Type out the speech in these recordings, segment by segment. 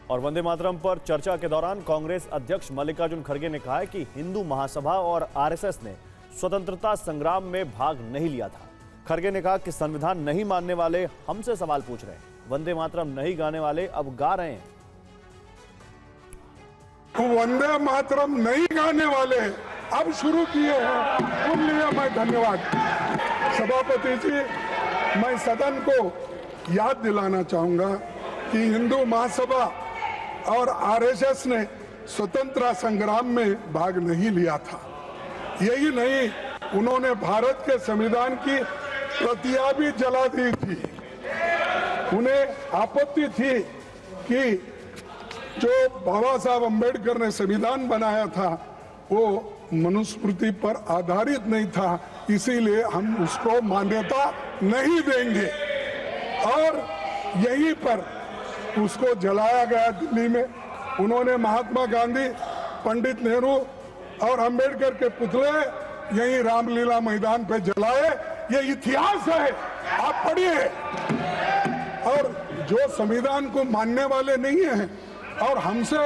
और वंदे मातरम पर चर्चा के दौरान कांग्रेस अध्यक्ष मल्लिकार्जुन खड़गे ने कहा है कि हिंदू महासभा और आरएसएस ने स्वतंत्रता संग्राम में भाग नहीं लिया था। खड़गे ने कहा कि संविधान नहीं मानने वाले हमसे सवाल पूछ रहे हैं, वंदे मातरम नहीं गाने वाले अब गा रहे हैं। वंदे मातरम नहीं गाने वाले अब शुरू किए हैं, उन लिए मैं धन्यवाद। सभापति जी, मैं सदन को याद दिलाना चाहूंगा कि हिंदू महासभा और आरएसएस ने स्वतंत्रता संग्राम में भाग नहीं लिया था। यही नहीं, उन्होंने भारत के संविधान की प्रतियां भी जला दी थी। उन्हें आपत्ति थी कि जो बाबा साहब अम्बेडकर ने संविधान बनाया था वो मनुस्मृति पर आधारित नहीं था, इसीलिए हम उसको मान्यता नहीं देंगे। और यहीं पर उसको जलाया गया दिल्ली में। उन्होंने महात्मा गांधी, पंडित नेहरू और अंबेडकर के पुतले यहीं रामलीला मैदान पे जलाए। ये इतिहास है, आप पढ़िए। और जो संविधान को मानने वाले नहीं हैं और हमसे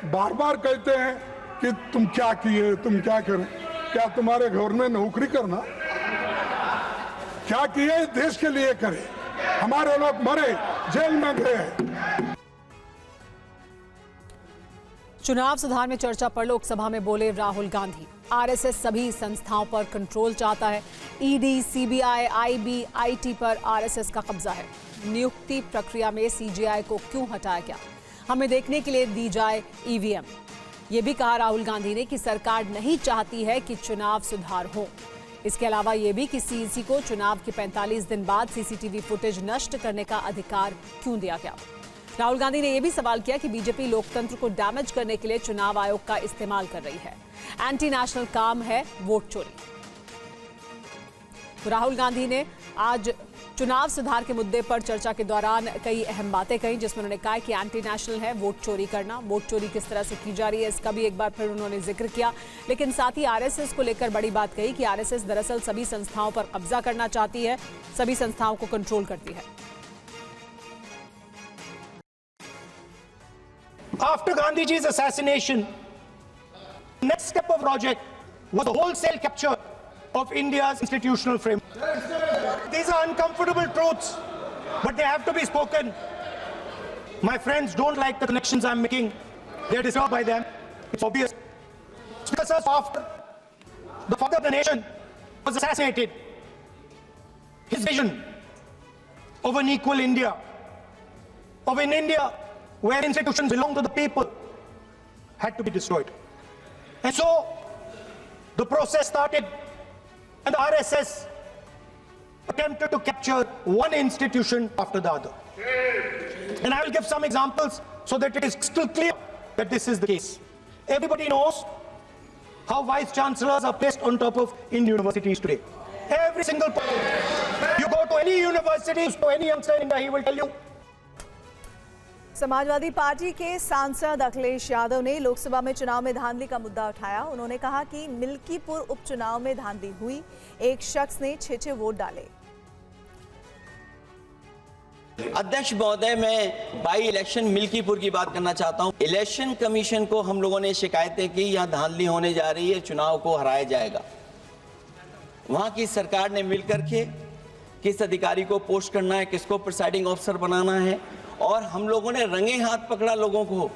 बार बार कहते हैं कि तुम क्या किए, तुम क्या करें, क्या तुम्हारे घर में नौकरी करना, क्या किए देश के लिए करें। हमारे लोग मरे, जेल में गए। चुनाव सुधार में चर्चा पर लोकसभा में बोले राहुल गांधी। आरएसएस सभी संस्थाओं पर कंट्रोल चाहता है। ईडी, सीबीआई, आईबी, आईटी पर आरएसएस का कब्जा है। नियुक्ति प्रक्रिया में सीजेआई को क्यों हटाया गया, हमें देखने के लिए दी जाए ईवीएम। ये भी कहा राहुल गांधी ने कि सरकार नहीं चाहती है कि चुनाव सुधार हो। इसके अलावा ये भी कि सीईसी को चुनाव के 45 दिन बाद सीसीटीवी फुटेज नष्ट करने का अधिकार क्यों दिया गया। राहुल गांधी ने यह भी सवाल किया कि बीजेपी लोकतंत्र को डैमेज करने के लिए चुनाव आयोग का इस्तेमाल कर रही है। एंटी नेशनल काम है वोट चोरी। तो राहुल गांधी ने आज चुनाव सुधार के मुद्दे पर चर्चा के दौरान कई अहम बातें कही, जिसमें उन्होंने कहा कि एंटी नेशनल है वोट चोरी करना। वोट चोरी किस तरह से की जा रही है इसका भी एक बार फिर उन्होंने जिक्र किया। लेकिन साथ ही आरएसएस को लेकर बड़ी बात कही कि आरएसएस दरअसल सभी संस्थाओं पर कब्जा करना चाहती है, सभी संस्थाओं को कंट्रोल करती है। After Gandhiji's assassination, the next step of project was the wholesale capture of India's institutional framework. These are uncomfortable truths, but they have to be spoken. My friends don't like the connections I'm making. They're disturbed by them. It's obvious. Because after the father of the nation was assassinated, his vision of an equal India, of an India where institutions belong to the people, had to be destroyed. And so the process started, and the RSS attempted to capture one institution after the other. And I will give some examples so that it is still clear that this is the case. Everybody knows how vice chancellors are placed on top of Indian universities today. Every single you go to any university, to any youngster in India, he will tell you. Samajwadi party के सांसद अखिलेश यादव ने लोकसभा में चुनाव में धांधली का मुद्दा उठाया। उन्होंने कहा कि मिल्कीपुर उपचुनाव में धांधली हुई, एक शख्स ने 6 वोट डाले। अध्यक्ष महोदय, मैं बाई इलेक्शन मिल्कीपुर की बात करना चाहता हूं। इलेक्शन कमीशन को हम लोगों ने शिकायतें की, यहां धांधली होने जा रही है, चुनाव को हराया जाएगा। वहां की सरकार ने मिलकर के किस अधिकारी को पोस्ट करना है, किसको प्रिसाइडिंग ऑफिसर बनाना है, और हम लोगों ने रंगे हाथ पकड़ा लोगों को।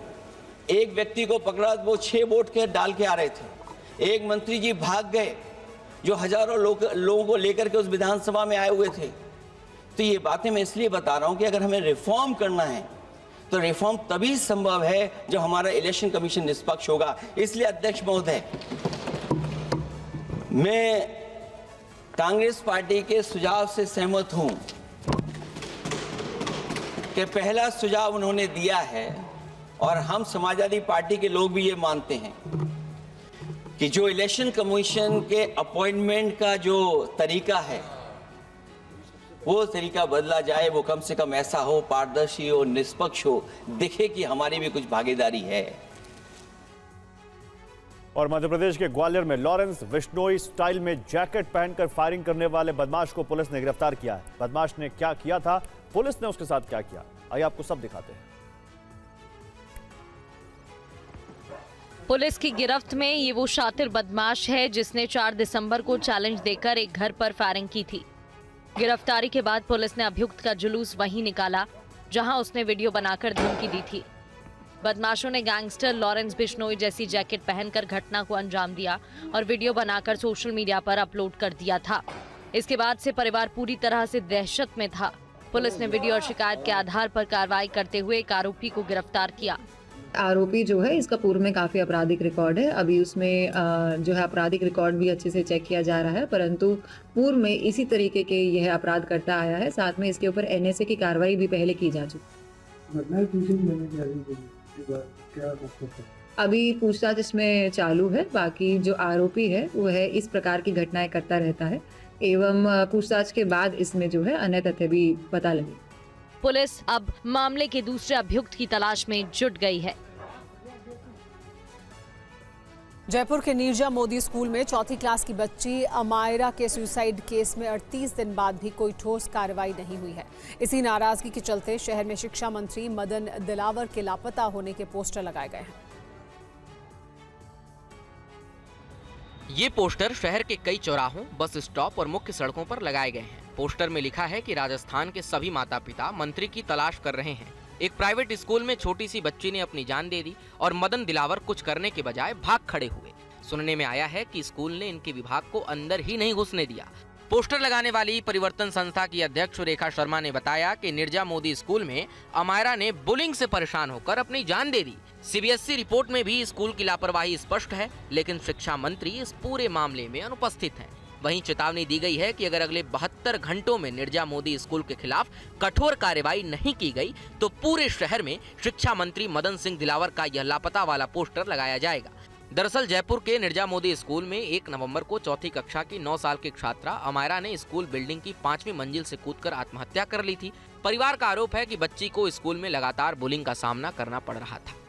एक व्यक्ति को पकड़ा, वो 6 वोट के डाल के आ रहे थे। एक मंत्री जी भाग गए जो हजारों लोगों को लेकर के उस विधानसभा में आए हुए थे। तो ये बातें मैं इसलिए बता रहा हूं कि अगर हमें रिफॉर्म करना है तो रिफॉर्म तभी संभव है जब हमारा इलेक्शन कमीशन निष्पक्ष होगा। इसलिए अध्यक्ष महोदय, मैं कांग्रेस पार्टी के सुझाव से सहमत हूं कि पहला सुझाव उन्होंने दिया है, और हम समाजवादी पार्टी के लोग भी ये मानते हैं कि जो इलेक्शन कमीशन के अपॉइंटमेंट का जो तरीका है वो तरीका बदला जाए। वो कम से कम ऐसा हो, पारदर्शी हो, निष्पक्ष हो, दिखे कि हमारी भी कुछ भागीदारी है। और मध्य प्रदेश के ग्वालियर में लॉरेंस बिश्नोई स्टाइल में जैकेट पहनकर फायरिंग करने वाले बदमाश को पुलिस ने गिरफ्तार किया है। बदमाश ने क्या किया था, पुलिस ने उसके साथ क्या किया, आइए आपको सब दिखाते हैं। पुलिस की गिरफ्त में ये वो शातिर बदमाश है जिसने 4 दिसंबर को चैलेंज देकर एक घर पर फायरिंग की थी। गिरफ्तारी के बाद पुलिस ने अभियुक्त का जुलूस वहीं निकाला जहां उसने वीडियो बनाकर धमकी दी थी। बदमाशों ने गैंगस्टर लॉरेंस बिश्नोई जैसी जैकेट पहनकर घटना को अंजाम दिया और वीडियो बनाकर सोशल मीडिया पर अपलोड कर दिया था। इसके बाद से परिवार पूरी तरह से दहशत में था। पुलिस ने वीडियो और शिकायत के आधार पर कार्रवाई करते हुए एक आरोपी को गिरफ्तार किया। आरोपी जो है इसका पूर्व में काफ़ी आपराधिक रिकॉर्ड है। अभी उसमें जो है आपराधिक रिकॉर्ड भी अच्छे से चेक किया जा रहा है, परंतु पूर्व में इसी तरीके के यह अपराध करता आया है। साथ में इसके ऊपर NSA की कार्रवाई भी पहले की जा चुकी। अभी पूछताछ इसमें चालू है। बाकी जो आरोपी है वो है इस प्रकार की घटनाएं करता रहता है एवं पूछताछ के बाद इसमें जो है अन्य तथ्य भी पता लगे। पुलिस अब मामले के दूसरे अभियुक्त की तलाश में जुट गई है। जयपुर के नीरजा मोदी स्कूल में 4th क्लास की बच्ची अमायरा के सुसाइड केस में 38 दिन बाद भी कोई ठोस कार्रवाई नहीं हुई है। इसी नाराजगी के चलते शहर में शिक्षा मंत्री मदन दिलावर के लापता होने के पोस्टर लगाए गए हैं। ये पोस्टर शहर के कई चौराहों, बस स्टॉप और मुख्य सड़कों पर लगाए गए हैं। पोस्टर में लिखा है कि राजस्थान के सभी माता पिता मंत्री की तलाश कर रहे हैं। एक प्राइवेट स्कूल में छोटी सी बच्ची ने अपनी जान दे दी और मदन दिलावर कुछ करने के बजाय भाग खड़े हुए। सुनने में आया है कि स्कूल ने इनके विभाग को अंदर ही नहीं घुसने दिया। पोस्टर लगाने वाली परिवर्तन संस्था की अध्यक्ष रेखा शर्मा ने बताया कि नीरजा मोदी स्कूल में अमायरा ने बुलिंग से परेशान होकर अपनी जान दे दी। CBSE रिपोर्ट में भी स्कूल की लापरवाही स्पष्ट है, लेकिन शिक्षा मंत्री इस पूरे मामले में अनुपस्थित हैं। वहीं चेतावनी दी गई है कि अगर अगले 72 घंटों में नीरजा मोदी स्कूल के खिलाफ कठोर कार्रवाई नहीं की गई तो पूरे शहर में शिक्षा मंत्री मदन सिंह दिलावर का यह लापता वाला पोस्टर लगाया जाएगा। दरअसल जयपुर के नीरजा मोदी स्कूल में 1 नवंबर को 4th कक्षा की 9 साल की छात्रा अमायरा ने स्कूल बिल्डिंग की 5वीं मंजिल से कूदकर आत्महत्या कर ली थी। परिवार का आरोप है कि बच्ची को स्कूल में लगातार बुलिंग का सामना करना पड़ रहा था।